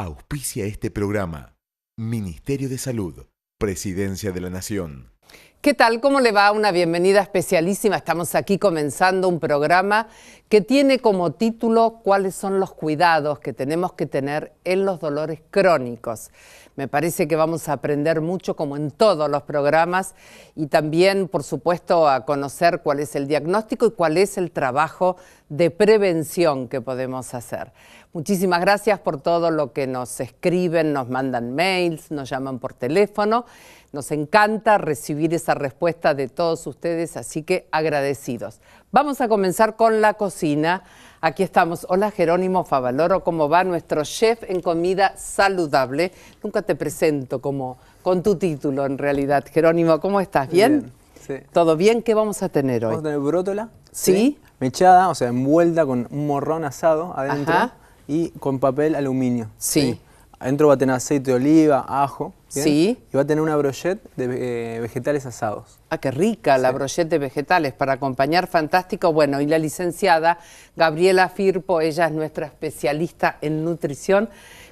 Auspicia este programa. Ministerio de Salud, Presidencia de la Nación. ¿Qué tal? ¿Cómo le va? Una bienvenida especialísima. Estamos aquí comenzando un programa que tiene como título ¿Cuáles son los cuidados que tenemos que tener en los dolores crónicos? Me parece que vamos a aprender mucho, como en todos los programas, y también, por supuesto, a conocer cuál es el diagnóstico y cuál es el trabajo de prevención que podemos hacer. Muchísimas gracias por todo lo que nos escriben, nos mandan mails, nos llaman por teléfono. Nos encanta recibir esa respuesta de todos ustedes, así que agradecidos. Vamos a comenzar con la cocina. Aquí estamos. Hola, Jerónimo Favaloro, ¿cómo va? Nuestro chef en comida saludable. Nunca te presento con tu título, en realidad. Jerónimo, ¿cómo estás? ¿Bien? Sí. ¿Todo bien? ¿Qué vamos a tener hoy? Vamos a tener brótola. ¿Sí? Mechada, o sea, envuelta con un morrón asado adentro. Ajá. Y con papel aluminio. Sí. Adentro va a tener aceite de oliva, ajo. ¿bien? Sí. Y va a tener una brochette de vegetales asados. Ah, qué rica la Sí. brochette de vegetales para acompañar, fantástico. Bueno, y la licenciada Gabriela Firpo, ella es nuestra especialista en nutrición.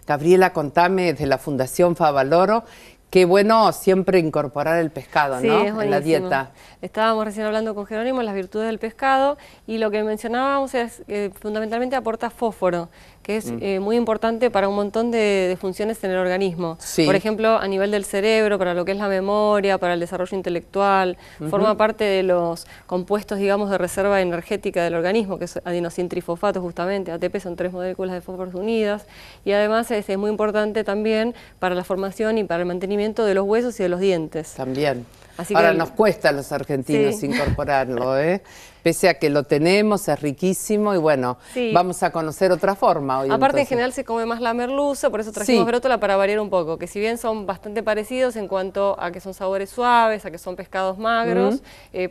Gabriela, contame de la Fundación Favaloro. Qué bueno siempre incorporar el pescado, Sí, ¿no? es En la buenísimo. dieta. Estábamos recién hablando con Jerónimo de las virtudes del pescado y lo que mencionábamos es que fundamentalmente aporta fósforo, que es muy importante para un montón de funciones en el organismo. Sí. Por ejemplo, a nivel del cerebro, para lo que es la memoria, para el desarrollo intelectual, forma parte de los compuestos, digamos, de reserva energética del organismo, que es adenosintrifosfato justamente, ATP son 3 moléculas de fósforo unidas, y además es muy importante también para la formación y para el mantenimiento de los huesos y de los dientes. También. Así Ahora que- nos cuesta a los argentinos Sí. incorporarlo, ¿eh? Pese a que lo tenemos, es riquísimo y bueno, Sí. vamos a conocer otra forma hoy. Aparte, en entonces. general se come más la merluza, por eso trajimos Sí. brótola para variar un poco, que si bien son bastante parecidos en cuanto a que son sabores suaves, a que son pescados magros,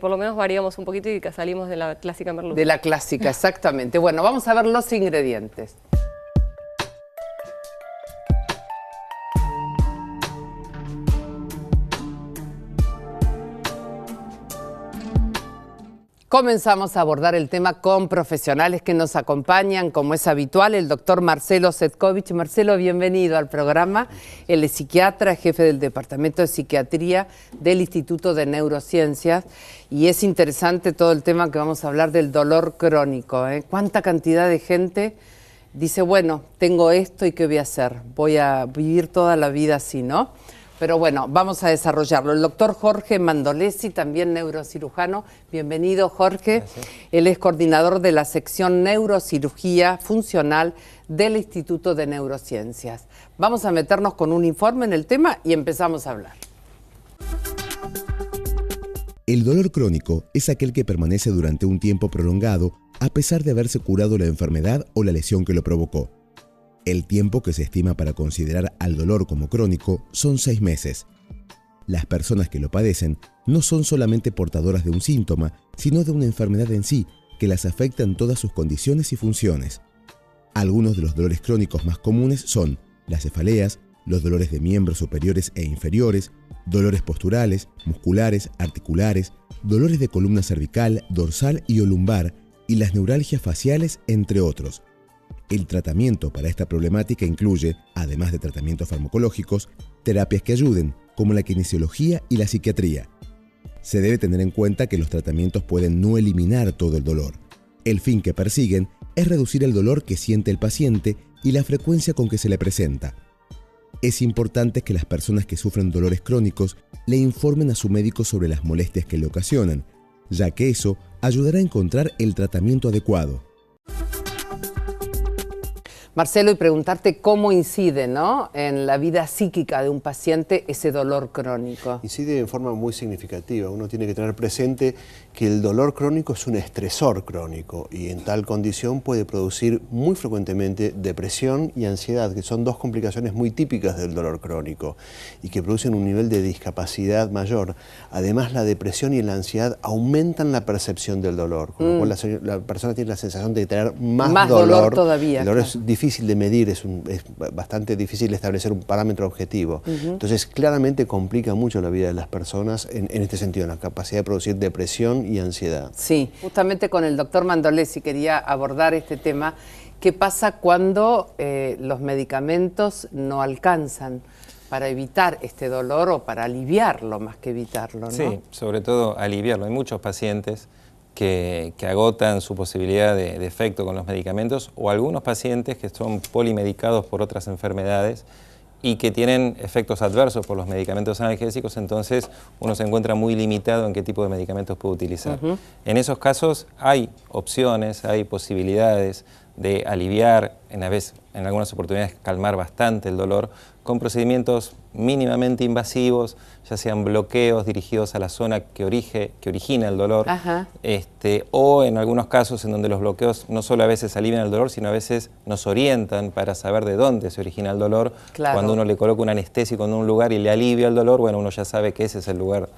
por lo menos variamos un poquito y que salimos de la clásica merluza. De la clásica, exactamente. Bueno, vamos a ver los ingredientes. Comenzamos a abordar el tema con profesionales que nos acompañan, como es habitual, el doctor Marcelo Cetkovich. Marcelo, bienvenido al programa. Él es psiquiatra, jefe del Departamento de Psiquiatría del Instituto de Neurociencias. Y es interesante todo el tema que vamos a hablar del dolor crónico, ¿eh? ¿Cuánta cantidad de gente dice, bueno, tengo esto y qué voy a hacer? Voy a vivir toda la vida así, ¿no? Pero bueno, vamos a desarrollarlo. El doctor Jorge Mandolesi, también neurocirujano. Bienvenido, Jorge. Gracias. Él es coordinador de la sección Neurocirugía Funcional del Instituto de Neurociencias. Vamos a meternos con un informe en el tema y empezamos a hablar. El dolor crónico es aquel que permanece durante un tiempo prolongado a pesar de haberse curado la enfermedad o la lesión que lo provocó. El tiempo que se estima para considerar al dolor como crónico son 6 meses. Las personas que lo padecen no son solamente portadoras de un síntoma, sino de una enfermedad en sí, que las afecta en todas sus condiciones y funciones. Algunos de los dolores crónicos más comunes son las cefaleas, los dolores de miembros superiores e inferiores, dolores posturales, musculares, articulares, dolores de columna cervical, dorsal y o lumbar, y las neuralgias faciales, entre otros. El tratamiento para esta problemática incluye, además de tratamientos farmacológicos, terapias que ayuden, como la kinesiología y la psiquiatría. Se debe tener en cuenta que los tratamientos pueden no eliminar todo el dolor. El fin que persiguen es reducir el dolor que siente el paciente y la frecuencia con que se le presenta. Es importante que las personas que sufren dolores crónicos le informen a su médico sobre las molestias que le ocasionan, ya que eso ayudará a encontrar el tratamiento adecuado. Marcelo, y preguntarte cómo incide, ¿no?, en la vida psíquica de un paciente ese dolor crónico. Incide en forma muy significativa. Uno tiene que tener presente que el dolor crónico es un estresor crónico y en tal condición puede producir muy frecuentemente depresión y ansiedad, que son dos complicaciones muy típicas del dolor crónico y que producen un nivel de discapacidad mayor. Además, la depresión y la ansiedad aumentan la percepción del dolor, con lo cual la persona tiene la sensación de tener más dolor todavía, El dolor claro. es difícil de medir, es bastante difícil establecer un parámetro objetivo. Entonces, claramente complica mucho la vida de las personas en este sentido, en la capacidad de producir depresión y ansiedad. Sí, justamente con el doctor Mandolesi quería abordar este tema. ¿Qué pasa cuando los medicamentos no alcanzan para evitar este dolor o para aliviarlo más que evitarlo, ¿no? Sí, sobre todo aliviarlo. Hay muchos pacientes que agotan su posibilidad de efecto con los medicamentos, o algunos pacientes que son polimedicados por otras enfermedades y que tienen efectos adversos por los medicamentos analgésicos, entonces uno se encuentra muy limitado en qué tipo de medicamentos puede utilizar. En esos casos hay opciones, hay posibilidades de aliviar, en algunas oportunidades calmar bastante el dolor, con procedimientos mínimamente invasivos, ya sean bloqueos dirigidos a la zona que origina el dolor, o en algunos casos en donde los bloqueos no solo a veces alivian el dolor, sino a veces nos orientan para saber de dónde se origina el dolor. Claro. Cuando uno le coloca un anestésico en un lugar y le alivia el dolor, bueno, uno ya sabe que ese es el lugar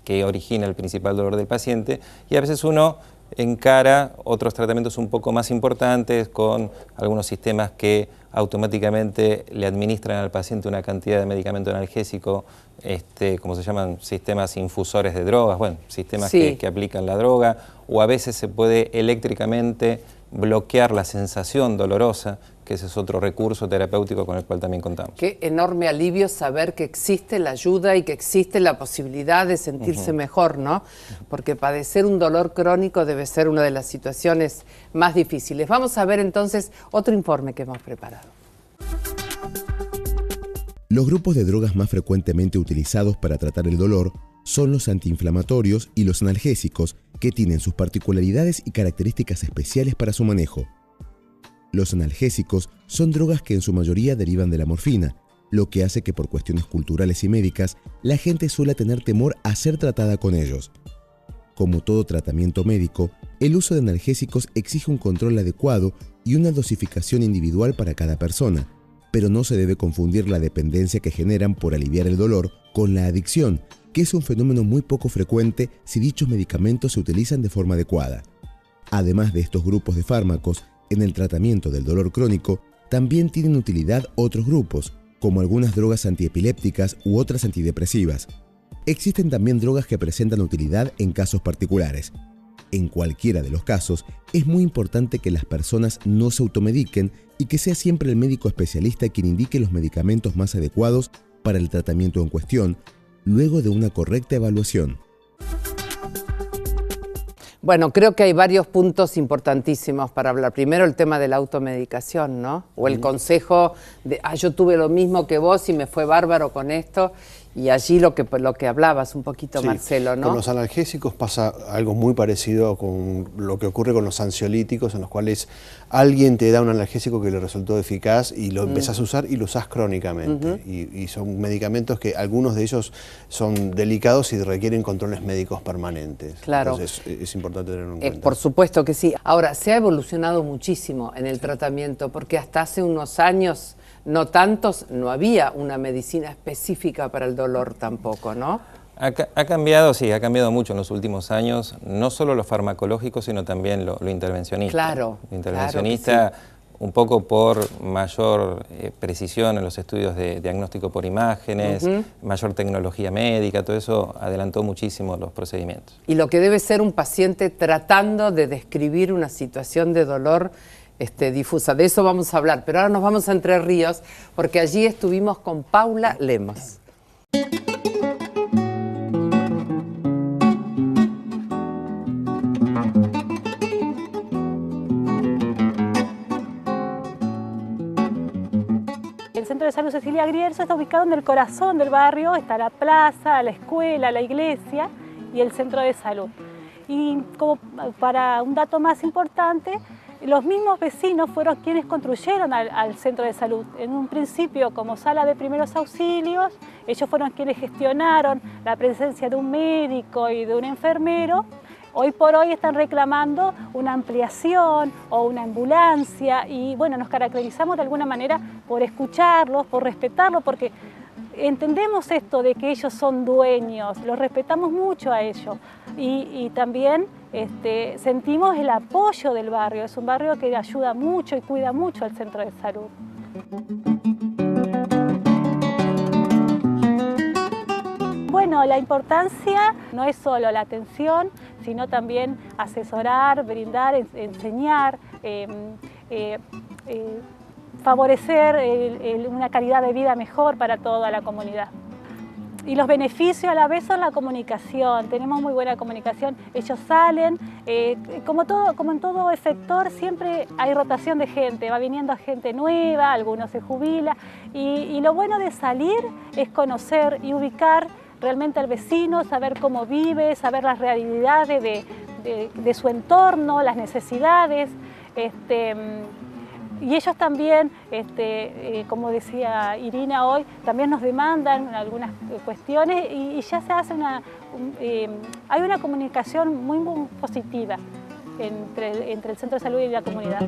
que origina el principal dolor del paciente, y a veces uno encara otros tratamientos un poco más importantes con algunos sistemas que automáticamente le administran al paciente una cantidad de medicamento analgésico, como se llaman, sistemas infusores de drogas, bueno, sistemas que aplican la droga, o a veces se puede eléctricamente bloquear la sensación dolorosa, que ese es otro recurso terapéutico con el cual también contamos. Qué enorme alivio saber que existe la ayuda y que existe la posibilidad de sentirse mejor, ¿no? Porque padecer un dolor crónico debe ser una de las situaciones más difíciles. Vamos a ver entonces otro informe que hemos preparado. Los grupos de drogas más frecuentemente utilizados para tratar el dolor son los antiinflamatorios y los analgésicos, que tienen sus particularidades y características especiales para su manejo. Los analgésicos son drogas que en su mayoría derivan de la morfina, lo que hace que por cuestiones culturales y médicas la gente suele tener temor a ser tratada con ellos. Como todo tratamiento médico, el uso de analgésicos exige un control adecuado y una dosificación individual para cada persona, pero no se debe confundir la dependencia que generan por aliviar el dolor con la adicción, que es un fenómeno muy poco frecuente si dichos medicamentos se utilizan de forma adecuada. Además de estos grupos de fármacos, en el tratamiento del dolor crónico también tienen utilidad otros grupos, como algunas drogas antiepilépticas u otras antidepresivas. Existen también drogas que presentan utilidad en casos particulares. En cualquiera de los casos, es muy importante que las personas no se automediquen y que sea siempre el médico especialista quien indique los medicamentos más adecuados para el tratamiento en cuestión, luego de una correcta evaluación. Bueno, creo que hay varios puntos importantísimos para hablar. Primero, el tema de la automedicación, ¿no? O el consejo de, yo tuve lo mismo que vos y me fue bárbaro con esto. Y allí lo que hablabas un poquito, Marcelo, ¿no? Con los analgésicos pasa algo muy parecido con lo que ocurre con los ansiolíticos, en los cuales alguien te da un analgésico que le resultó eficaz y lo empezás a usar y lo usás crónicamente. Y son medicamentos que algunos de ellos son delicados y requieren controles médicos permanentes. Claro. Entonces es importante tenerlo en cuenta. Por supuesto que sí. Ahora, se ha evolucionado muchísimo en el tratamiento, porque hasta hace unos años, no tantos, no había una medicina específica para el dolor tampoco, ¿no? Ha cambiado, sí, ha cambiado mucho en los últimos años, no solo lo farmacológico, sino también lo intervencionista. Claro. Lo intervencionista, claro, un poco por mayor precisión en los estudios de diagnóstico por imágenes, mayor tecnología médica, todo eso adelantó muchísimo los procedimientos. Y lo que debe ser un paciente tratando de describir una situación de dolor difusa. De eso vamos a hablar, pero ahora nos vamos a Entre Ríos, porque allí estuvimos con Paula Lemos. El Centro de Salud Cecilia Grierzo está ubicado en el corazón del barrio, está la plaza, la escuela, la iglesia y el centro de salud. Y como para un dato más importante, los mismos vecinos fueron quienes construyeron al centro de salud. En un principio como sala de primeros auxilios, ellos fueron quienes gestionaron la presencia de un médico y de un enfermero. Hoy por hoy están reclamando una ampliación o una ambulancia y bueno, nos caracterizamos de alguna manera por escucharlos, por respetarlos, porque entendemos esto de que ellos son dueños, los respetamos mucho a ellos y también sentimos el apoyo del barrio. Es un barrio que ayuda mucho y cuida mucho al centro de salud. Bueno, la importancia no es solo la atención, sino también asesorar, brindar, enseñar, favorecer una calidad de vida mejor para toda la comunidad. Y los beneficios a la vez son la comunicación, tenemos muy buena comunicación, ellos salen, como en todo sector siempre hay rotación de gente, va viniendo gente nueva, algunos se jubila y lo bueno de salir es conocer y ubicar realmente al vecino, saber cómo vive, saber las realidades de su entorno, las necesidades. Y ellos también, como decía Irina hoy, también nos demandan algunas cuestiones y ya se hace hay una comunicación muy, muy positiva entre el centro de salud y la comunidad.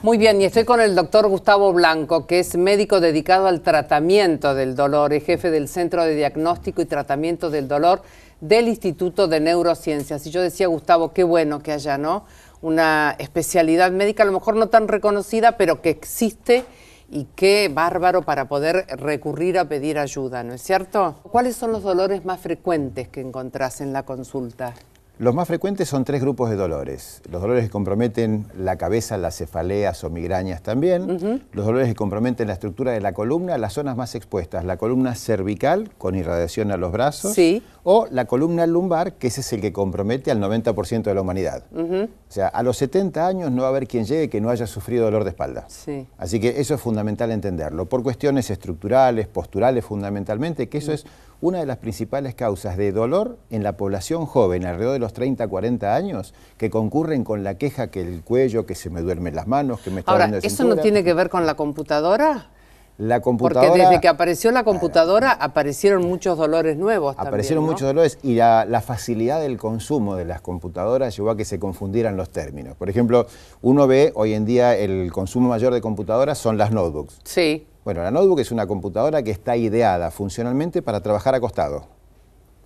Muy bien, y estoy con el doctor Gustavo Blanco, que es médico dedicado al tratamiento del dolor, es jefe del Centro de Diagnóstico y Tratamiento del Dolor del Instituto de Neurociencias. Y yo decía, Gustavo, qué bueno que haya, ¿no?, una especialidad médica, a lo mejor no tan reconocida, pero que existe y qué bárbaro para poder recurrir a pedir ayuda, ¿no es cierto? ¿Cuáles son los dolores más frecuentes que encontrás en la consulta? Los más frecuentes son 3 grupos de dolores. Los dolores que comprometen la cabeza, las cefaleas o migrañas también. Los dolores que comprometen la estructura de la columna, las zonas más expuestas. La columna cervical, con irradiación a los brazos. Sí. O la columna lumbar, que ese es el que compromete al 90% de la humanidad. O sea, a los 70 años no va a haber quien llegue que no haya sufrido dolor de espalda. Sí. Así que eso es fundamental entenderlo. Por cuestiones estructurales, posturales fundamentalmente, que eso es una de las principales causas de dolor en la población joven, alrededor de los 30, 40 años, que concurren con la queja que el cuello, que se me duermen las manos, que me está doliendo la cintura. ¿Eso no tiene que ver con la computadora? La computadora... Porque desde que apareció la computadora aparecieron muchos dolores nuevos también, aparecieron ¿no? muchos dolores y la facilidad del consumo de las computadoras llevó a que se confundieran los términos. Por ejemplo, uno ve hoy en día el consumo mayor de computadoras son las notebooks. Sí. Bueno, la notebook es una computadora que está ideada funcionalmente para trabajar acostado.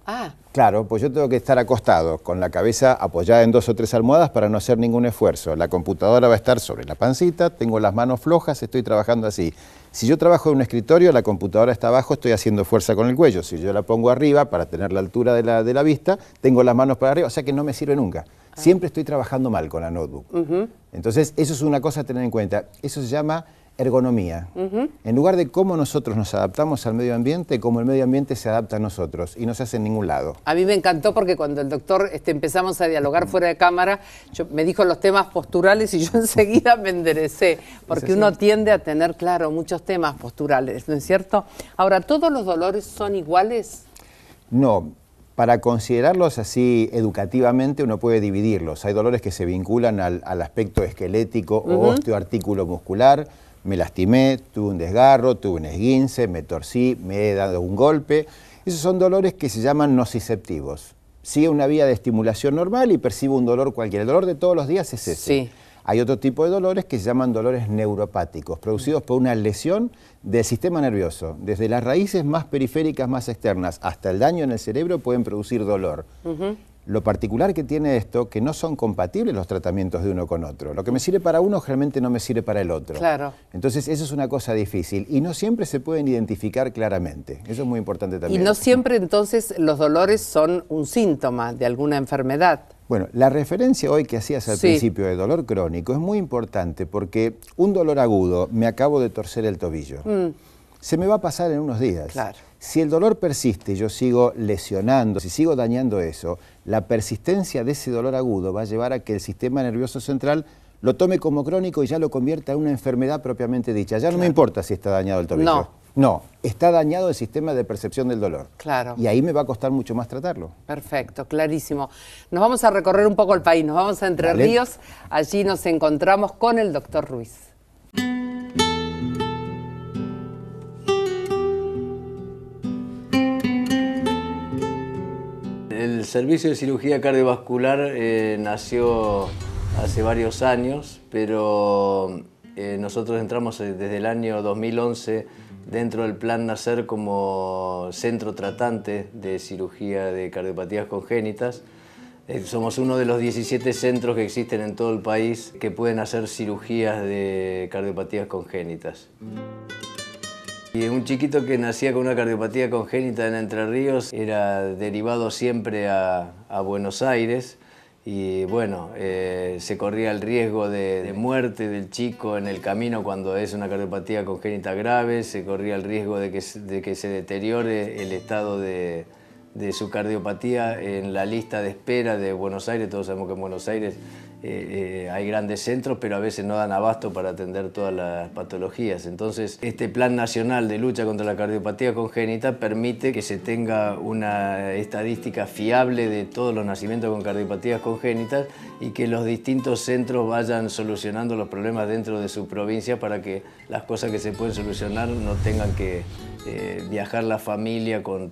Ah. Claro, pues yo tengo que estar acostado, con la cabeza apoyada en 2 o 3 almohadas para no hacer ningún esfuerzo. La computadora va a estar sobre la pancita, tengo las manos flojas, estoy trabajando así. Si yo trabajo en un escritorio, la computadora está abajo, estoy haciendo fuerza con el cuello. Si yo la pongo arriba para tener la altura de la vista, tengo las manos para arriba, o sea que no me sirve nunca. Siempre estoy trabajando mal con la notebook. Entonces, eso es una cosa a tener en cuenta. Eso se llama ergonomía. En lugar de cómo nosotros nos adaptamos al medio ambiente, cómo el medio ambiente se adapta a nosotros y no se hace en ningún lado. A mí me encantó porque cuando el doctor empezamos a dialogar fuera de cámara, me dijo los temas posturales y yo enseguida me enderecé, porque uno tiende a tener, claro, muchos temas posturales, ¿no es cierto? Ahora, ¿todos los dolores son iguales? No. Para considerarlos así educativamente uno puede dividirlos. Hay dolores que se vinculan al aspecto esquelético o osteoartículo muscular. Me lastimé, tuve un desgarro, tuve un esguince, me torcí, me he dado un golpe. Esos son dolores que se llaman nociceptivos. Sigue una vía de estimulación normal y percibo un dolor cualquiera. El dolor de todos los días es ese. Sí. Hay otro tipo de dolores que se llaman dolores neuropáticos, producidos por una lesión del sistema nervioso. Desde las raíces más periféricas, más externas, hasta el daño en el cerebro pueden producir dolor. Lo particular que tiene esto, que no son compatibles los tratamientos de uno con otro. Lo que me sirve para uno generalmente no me sirve para el otro. Claro. Entonces eso es una cosa difícil y no siempre se pueden identificar claramente. Eso es muy importante también. Y no siempre entonces los dolores son un síntoma de alguna enfermedad. Bueno, la referencia hoy que hacías al principio de dolor crónico es muy importante porque un dolor agudo, me acabo de torcer el tobillo, se me va a pasar en unos días. Claro. Si el dolor persiste y yo sigo lesionando, si sigo dañando eso, la persistencia de ese dolor agudo va a llevar a que el sistema nervioso central lo tome como crónico y ya lo convierta en una enfermedad propiamente dicha. Ya no me importa si está dañado el tobillo. No, está dañado el sistema de percepción del dolor. Claro. Y ahí me va a costar mucho más tratarlo. Perfecto, clarísimo. Nos vamos a recorrer un poco el país, nos vamos a Entre Ríos, allí nos encontramos con el doctor Ruiz. El servicio de cirugía cardiovascular nació hace varios años, pero nosotros entramos desde el año 2011 dentro del Plan Nacer como centro tratante de cirugía de cardiopatías congénitas. Somos uno de los 17 centros que existen en todo el país que pueden hacer cirugías de cardiopatías congénitas. Y un chiquito que nacía con una cardiopatía congénita en Entre Ríos era derivado siempre a Buenos Aires y bueno, se corría el riesgo de muerte del chico en el camino cuando es una cardiopatía congénita grave, se corría el riesgo de que se deteriore el estado de su cardiopatía en la lista de espera de Buenos Aires. Todos sabemos que en Buenos Aires hay grandes centros, pero a veces no dan abasto para atender todas las patologías. Entonces, este Plan Nacional de Lucha contra la Cardiopatía Congénita permite que se tenga una estadística fiable de todos los nacimientos con cardiopatías congénitas y que los distintos centros vayan solucionando los problemas dentro de su provincia para que las cosas que se pueden solucionar no tengan que viajar la familia con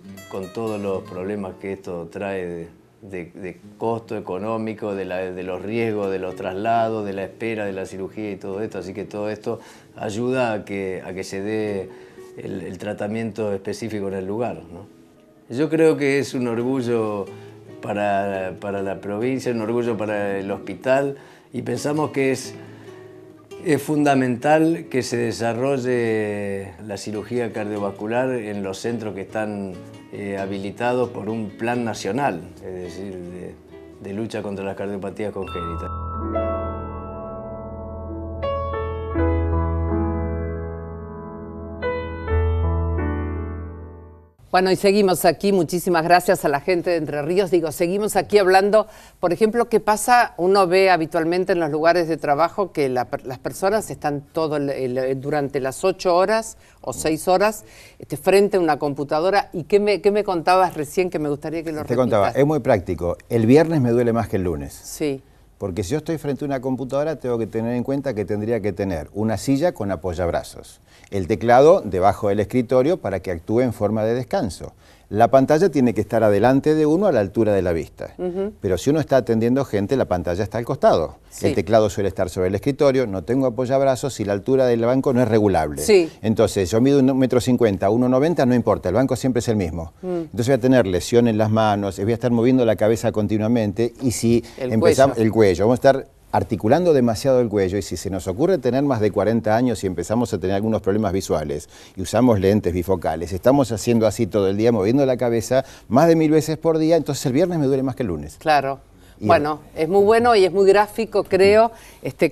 todos los problemas que esto trae de costo económico, de los riesgos, de los traslados, de la espera de la cirugía y todo esto. Así que todo esto ayuda a que se dé el tratamiento específico en el lugar, ¿no? Yo creo que es un orgullo para la provincia, un orgullo para el hospital y pensamos que es fundamental que se desarrolle la cirugía cardiovascular en los centros que están habilitados por un plan nacional, es decir, de lucha contra las cardiopatías congénitas. Bueno, y seguimos aquí, muchísimas gracias a la gente de Entre Ríos. Digo, seguimos aquí hablando, por ejemplo, ¿qué pasa? Uno ve habitualmente en los lugares de trabajo que las personas están durante las 8 horas o 6 horas frente a una computadora. ¿Y qué me contabas recién que me gustaría que lo repitas? Te contaba, es muy práctico. El viernes me duele más que el lunes. Sí. Porque si yo estoy frente a una computadora, tengo que tener en cuenta que tendría que tener una silla con apoyabrazos, el teclado debajo del escritorio para que actúe en forma de descanso. La pantalla tiene que estar adelante de uno a la altura de la vista. Pero si uno está atendiendo gente, la pantalla está al costado. Sí. El teclado suele estar sobre el escritorio, no tengo apoyabrazos y la altura del banco no es regulable. Sí. Entonces, yo mido 1,50 m, 1,90 m, no importa, el banco siempre es el mismo. Entonces voy a tener lesión en las manos, voy a estar moviendo la cabeza continuamente y si empezamos el cuello, vamos a estar articulando demasiado el cuello y si se nos ocurre tener más de 40 años y empezamos a tener algunos problemas visuales y usamos lentes bifocales, estamos haciendo así todo el día, moviendo la cabeza más de 1000 veces por día, entonces el viernes me duele más que el lunes. Claro. Bueno, es muy bueno y es muy gráfico, creo,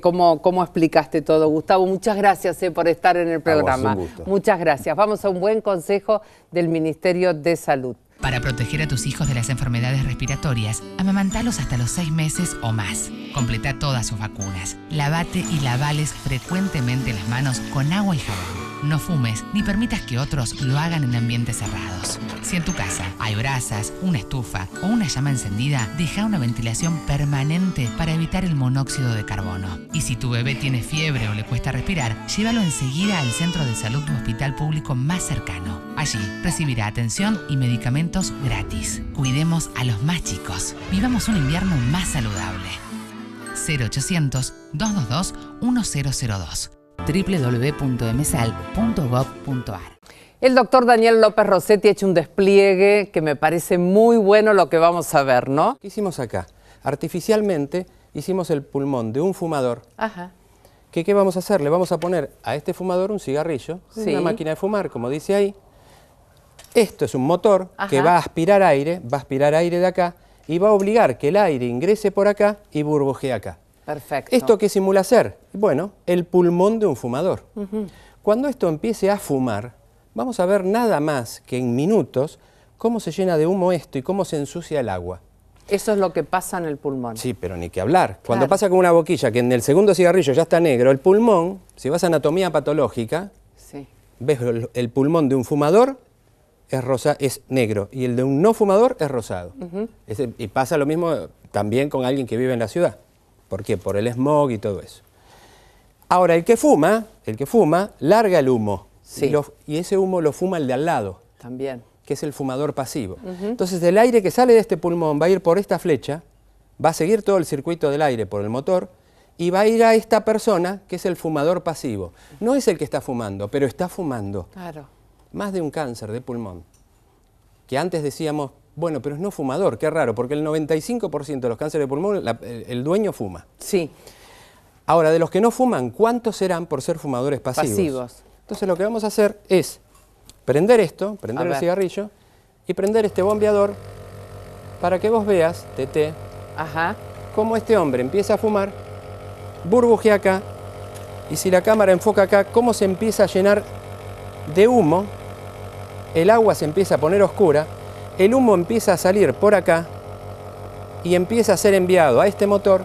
cómo explicaste todo. Gustavo, muchas gracias por estar en el programa. A vos, un gusto. Muchas gracias. Vamos a un buen consejo del Ministerio de Salud. Para proteger a tus hijos de las enfermedades respiratorias, amamantalos hasta los 6 meses o más. Completa todas sus vacunas. Lavate y lavales frecuentemente las manos con agua y jabón. No fumes ni permitas que otros lo hagan en ambientes cerrados. Si en tu casa hay brasas, una estufa o una llama encendida, deja una ventilación permanente para evitar el monóxido de carbono. Y si tu bebé tiene fiebre o le cuesta respirar, llévalo enseguida al centro de salud u hospital público más cercano. Allí recibirá atención y medicamentos gratis. Cuidemos a los más chicos. Vivamos un invierno más saludable. 0800-222-1002 www.msal.gov.ar. El doctor Daniel López Rossetti ha hecho un despliegue que me parece muy bueno lo que vamos a ver, ¿no? ¿Qué hicimos acá? Artificialmente hicimos el pulmón de un fumador. Ajá. ¿Qué vamos a hacer? Le vamos a poner a este fumador un cigarrillo, una máquina de fumar, como dice ahí. Esto es un motor que va a aspirar aire de acá y va a obligar que el aire ingrese por acá y burbujee acá. Perfecto. ¿Esto qué simula ser? Bueno, el pulmón de un fumador. Cuando esto empiece a fumar, vamos a ver nada más que en minutos cómo se llena de humo esto y cómo se ensucia el agua. Eso es lo que pasa en el pulmón. Sí, pero ni que hablar. Cuando pasa con una boquilla que en el segundo cigarrillo ya está negro, el pulmón, si vas a anatomía patológica, ves el pulmón de un fumador es negro y el de un no fumador es rosado. Y pasa lo mismo también con alguien que vive en la ciudad. ¿Por qué? Por el smog y todo eso. Ahora, el que fuma larga el humo. Sí. Y ese humo lo fuma el de al lado. También. Que es el fumador pasivo. Entonces, el aire que sale de este pulmón va a ir por esta flecha, va a seguir todo el circuito del aire por el motor y va a ir a esta persona que es el fumador pasivo. No es el que está fumando, pero está fumando. Claro. Más de un cáncer de pulmón. Que antes decíamos, bueno, pero es no fumador, qué raro, porque el 95% de los cánceres de pulmón, el dueño fuma. Sí. Ahora, de los que no fuman, ¿cuántos serán por ser fumadores pasivos? Pasivos. Entonces lo que vamos a hacer es prender esto, prender el cigarrillo y prender este bombeador para que vos veas, Tete, cómo este hombre empieza a fumar, burbujea acá, y si la cámara enfoca acá, cómo se empieza a llenar de humo, el agua se empieza a poner oscura, el humo empieza a salir por acá y empieza a ser enviado a este motor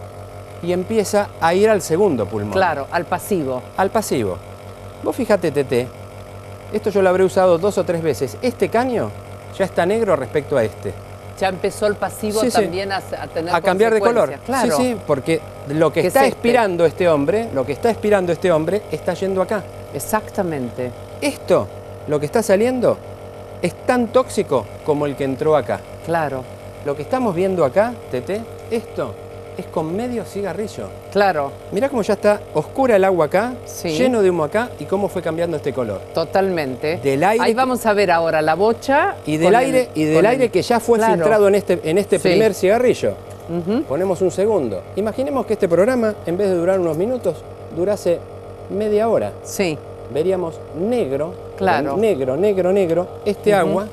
y empieza a ir al segundo pulmón. Claro, al pasivo. Al pasivo. Vos fíjate, Tete, esto yo lo habré usado 2 o 3 veces. Este caño ya está negro respecto a este. Ya empezó el pasivo también a tener a cambiar de color. Claro. Sí, porque lo que está expirando este hombre, está yendo acá. Exactamente. Esto, lo que está saliendo, es tan tóxico como el que entró acá. Claro. Lo que estamos viendo acá, Tete, esto es con medio cigarrillo. Claro. Mirá cómo ya está oscura el agua acá, lleno de humo acá, y cómo fue cambiando este color. Totalmente. Del aire. Ahí vamos a ver ahora la bocha. Y del aire que ya fue filtrado en este primer cigarrillo. Ponemos un segundo. Imaginemos que este programa, en vez de durar unos minutos, durase media hora. Sí. Veríamos negro, negro, este agua,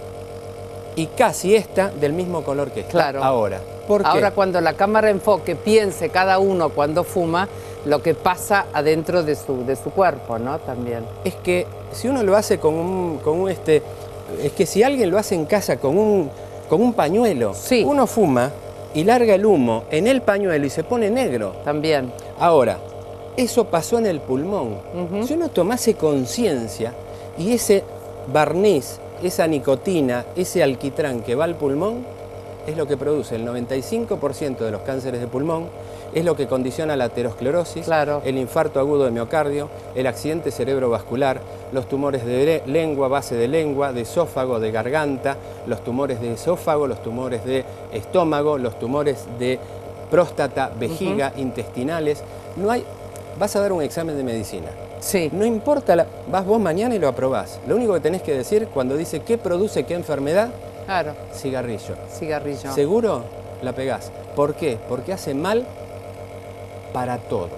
y casi esta del mismo color que esta ahora. ¿Por qué? Ahora cuando la cámara enfoque, piense cada uno cuando fuma lo que pasa adentro de su cuerpo, ¿no? También. Es que si uno lo hace es que si alguien lo hace en casa con un pañuelo, uno fuma y larga el humo en el pañuelo y se pone negro. También. Ahora, eso pasó en el pulmón. Si uno tomase conciencia y ese barniz, esa nicotina, ese alquitrán que va al pulmón, es lo que produce el 95% de los cánceres de pulmón, es lo que condiciona la aterosclerosis, el infarto agudo de miocardio, el accidente cerebrovascular, los tumores de lengua, base de lengua, de esófago, de garganta, los tumores de esófago, los tumores de estómago, los tumores de próstata, vejiga, intestinales. No hay... Vas a dar un examen de medicina. Sí. No importa, vas vos mañana y lo aprobás. Lo único que tenés que decir cuando dice qué produce qué enfermedad, cigarrillo. Cigarrillo. ¿Seguro? La pegás. ¿Por qué? Porque hace mal para todo.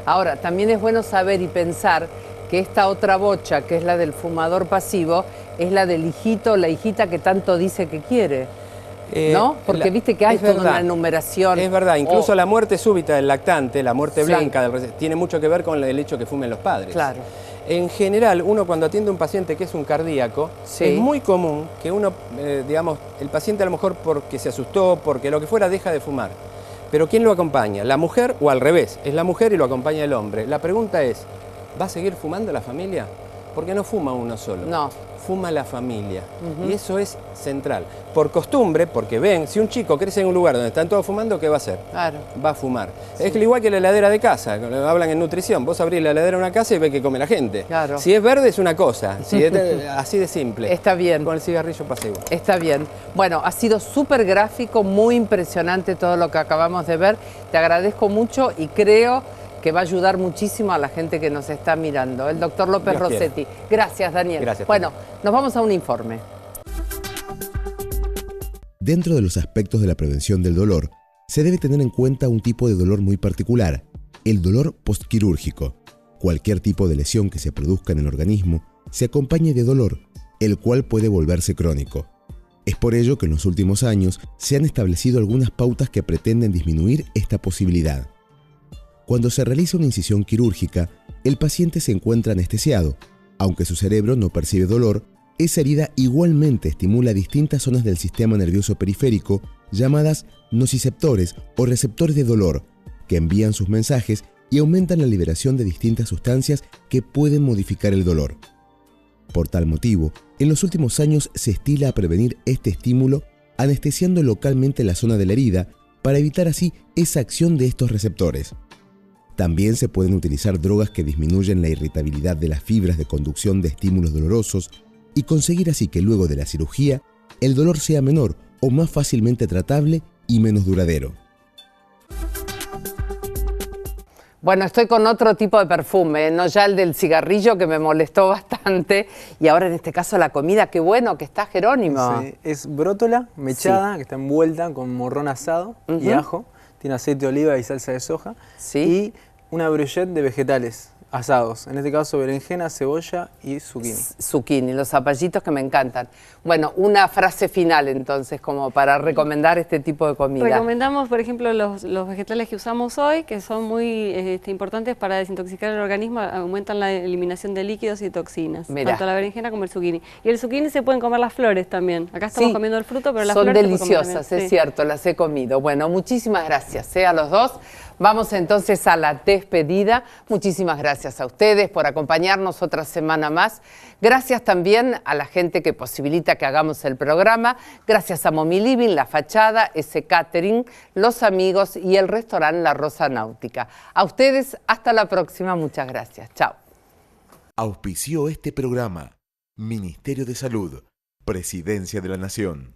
Ahora, también es bueno saber y pensar que esta otra bocha, que es la del fumador pasivo, es la del hijito o la hijita que tanto dice que quiere. ¿No? Porque viste que hay toda una enumeración. Es verdad, incluso la muerte súbita del lactante, la muerte blanca, tiene mucho que ver con el hecho que fumen los padres. Claro. En general, uno cuando atiende a un paciente que es un cardíaco, es muy común que uno, digamos, el paciente a lo mejor porque se asustó, porque lo que fuera, deja de fumar. Pero ¿quién lo acompaña? ¿La mujer o al revés? Es la mujer y lo acompaña el hombre. La pregunta es, ¿va a seguir fumando la familia? Porque no fuma uno solo. No. Fuma la familia. Y eso es central. Por costumbre, porque ven, si un chico crece en un lugar donde están todos fumando, ¿qué va a hacer? Claro. Va a fumar. Es igual que la heladera de casa, hablan en nutrición. Vos abrís la heladera de una casa y ves que come la gente. Claro. Si es verde es una cosa, si es así de simple. Está bien. Con el cigarrillo pasivo. Está bien. Bueno, ha sido súper gráfico, muy impresionante todo lo que acabamos de ver. Te agradezco mucho y creo que va a ayudar muchísimo a la gente que nos está mirando. El doctor López Rossetti. Gracias, Daniel. Gracias. Bueno, nos vamos a un informe. Dentro de los aspectos de la prevención del dolor, se debe tener en cuenta un tipo de dolor muy particular, el dolor postquirúrgico. Cualquier tipo de lesión que se produzca en el organismo se acompaña de dolor, el cual puede volverse crónico. Es por ello que en los últimos años se han establecido algunas pautas que pretenden disminuir esta posibilidad. Cuando se realiza una incisión quirúrgica, el paciente se encuentra anestesiado. Aunque su cerebro no percibe dolor, esa herida igualmente estimula distintas zonas del sistema nervioso periférico llamadas nociceptores o receptores de dolor, que envían sus mensajes y aumentan la liberación de distintas sustancias que pueden modificar el dolor. Por tal motivo, en los últimos años se estila a prevenir este estímulo anestesiando localmente la zona de la herida para evitar así esa acción de estos receptores. También se pueden utilizar drogas que disminuyen la irritabilidad de las fibras de conducción de estímulos dolorosos y conseguir así que luego de la cirugía el dolor sea menor o más fácilmente tratable y menos duradero. Bueno, estoy con otro tipo de perfume, no ya el del cigarrillo que me molestó bastante, y ahora en este caso la comida. Qué bueno que está, Jerónimo. Sí, es brótola mechada, que está envuelta con morrón asado y ajo. Tiene aceite de oliva y salsa de soja. Y una brochette de vegetales asados. En este caso, berenjena, cebolla y zucchini. Zucchini, los zapallitos que me encantan. Bueno, una frase final entonces, como para recomendar este tipo de comida. Recomendamos, por ejemplo, los vegetales que usamos hoy, que son muy importantes para desintoxicar el organismo, aumentan la eliminación de líquidos y toxinas. Mirá. Tanto la berenjena como el zucchini. Y el zucchini se pueden comer las flores también. Acá estamos comiendo el fruto, pero las son flores deliciosas, se pueden es cierto, las he comido. Bueno, muchísimas gracias a los dos. Vamos entonces a la despedida. Muchísimas gracias a ustedes por acompañarnos otra semana más. Gracias también a la gente que posibilita que hagamos el programa. Gracias a Momi Living, La Fachada, S Catering, Los Amigos y el restaurante La Rosa Náutica. A ustedes, hasta la próxima. Muchas gracias. Chao. Auspició este programa Ministerio de Salud, Presidencia de la Nación.